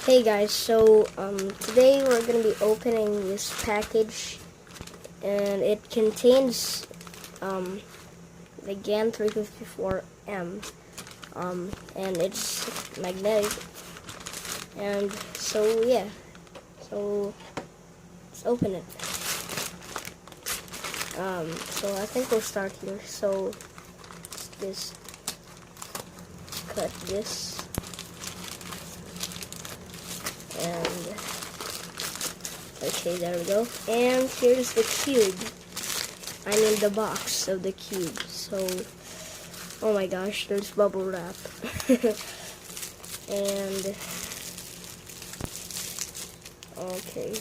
Hey guys, so today we're gonna be opening this package, and it contains the GAN 354M, and it's magnetic. And so yeah, so let's open it. So I think we'll start here. So let's just cut this. And okay, there we go. And here's the cube. I mean the box of the cube. So, oh my gosh, there's bubble wrap. And okay,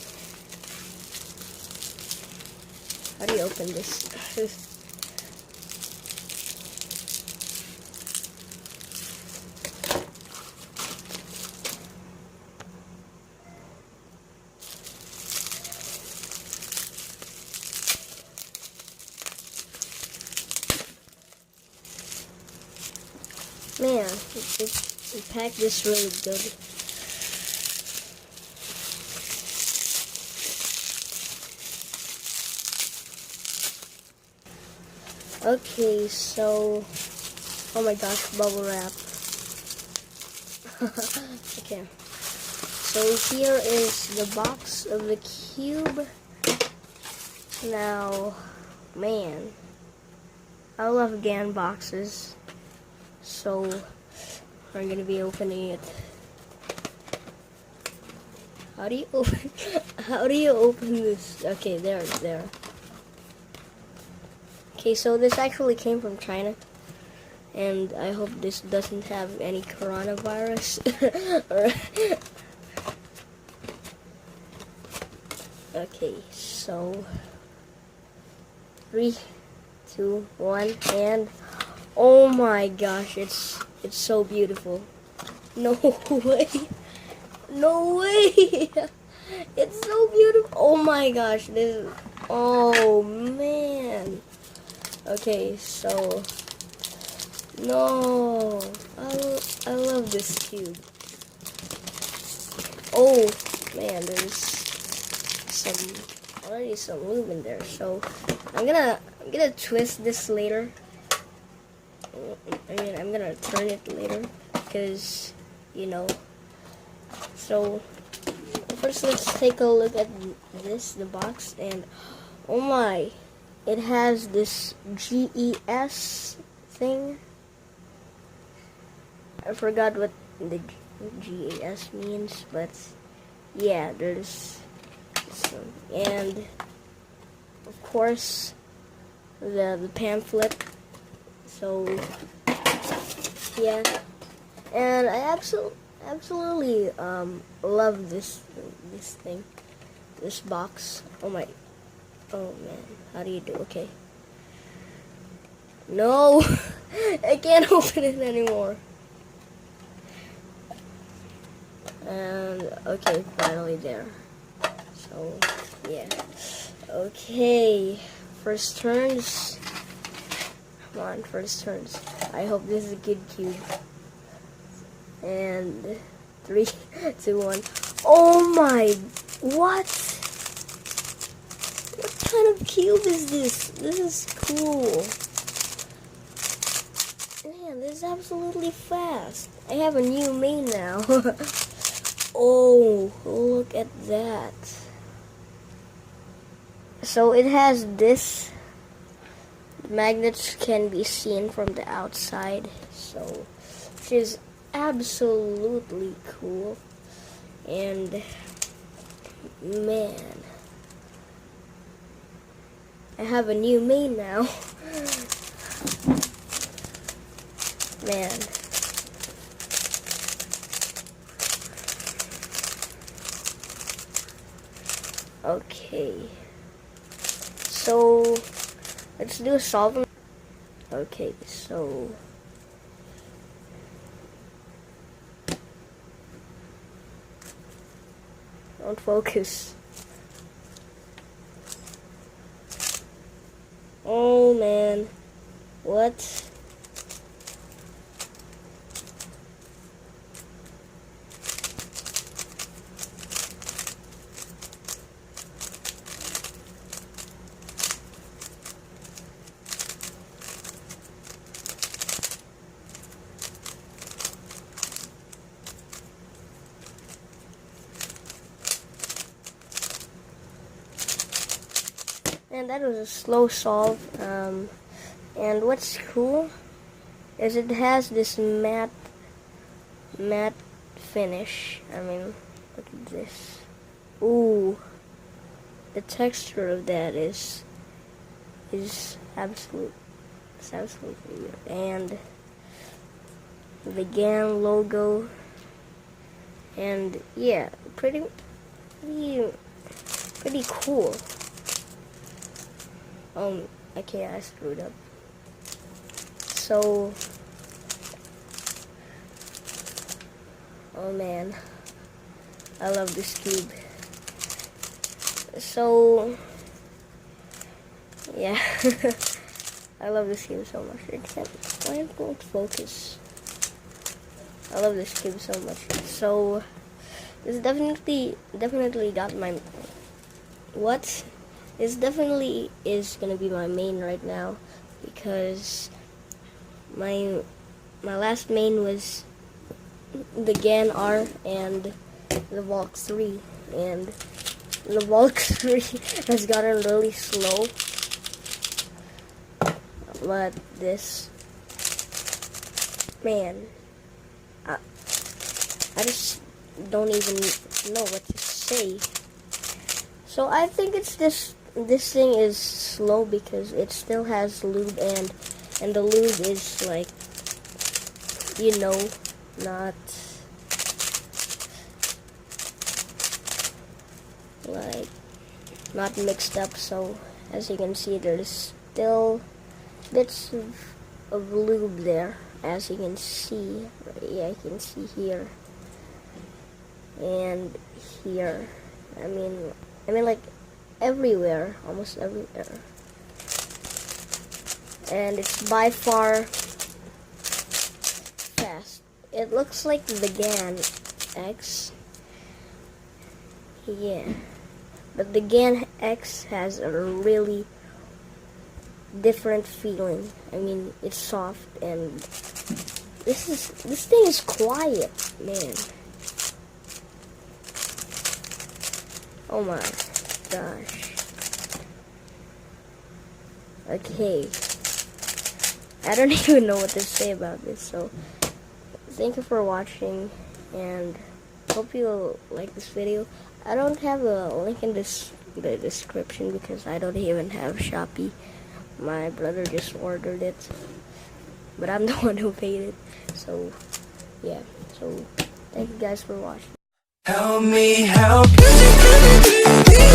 how do you open this? Man, it packed this really good. Okay, so, oh my gosh, bubble wrap. Okay, so here is the box of the cube. Now, man, I love GAN boxes. So we're gonna be opening it. How do you open? How do you open this? Okay, there it's there. Okay, so this actually came from China, and I hope this doesn't have any coronavirus. Okay, so 3, 2, 1, and oh my gosh, it's so beautiful. No way. No way. It's so beautiful. Oh my gosh, this is, oh man. Okay, so no. I love this cube. Oh man, there's already some lube in there. So I'm gonna twist this later. I mean, I'm gonna turn it later, because, you know. So, first let's take a look at this, the box, and oh my, it has this GES thing. I forgot what the GES means, but yeah, there's some, and of course, the pamphlet. So yeah, and I absolutely love this thing, this box. Oh man, how do you do? Okay, no, I can't open it anymore. And okay, finally there. So yeah, okay, first turns. Come on, first turns. I hope this is a good cube. And 3, 2, 1. Oh my! What? What kind of cube is this? This is cool. Man, this is absolutely fast. I have a new main now. Oh, look at that. So it has this. Magnets can be seen from the outside, so which is absolutely cool. And man, I have a new main now. Man. Okay, so let's do a solving. Okay, so don't focus. Oh man, what? And that was a slow solve. And what's cool is it has this matte finish. I mean, look at this. Ooh, the texture of that is absolutely good. And the GAN logo, and yeah, pretty cool. Okay, I screwed up. So, oh man, I love this cube. So, yeah, I love this cube so much. Why am I going to focus? I love this cube so much. So, this definitely got my what? This definitely is gonna be my main right now, because my last main was the GAN R and the Valk 3, and the Valk 3 has gotten really slow, but this, man, I just don't even know what to say. So I think it's this thing is slow because it still has lube, and the lube is like, you know, not mixed up. So as you can see, there's still bits of lube there, as you can see. Yeah, you can see here and here. I mean like everywhere, almost everywhere. And it's by far fast. It looks like the GAN X. Yeah. But the GAN X has a really different feeling. I mean, it's soft, and this thing is quiet, man. Oh my gosh. Okay. I don't even know what to say about this, so thank you for watching, and hope you like this video. I don't have a link in the description because I don't even have Shopee. My brother just ordered it, but I'm the one who paid it. So yeah, so thank you guys for watching. Help me help you.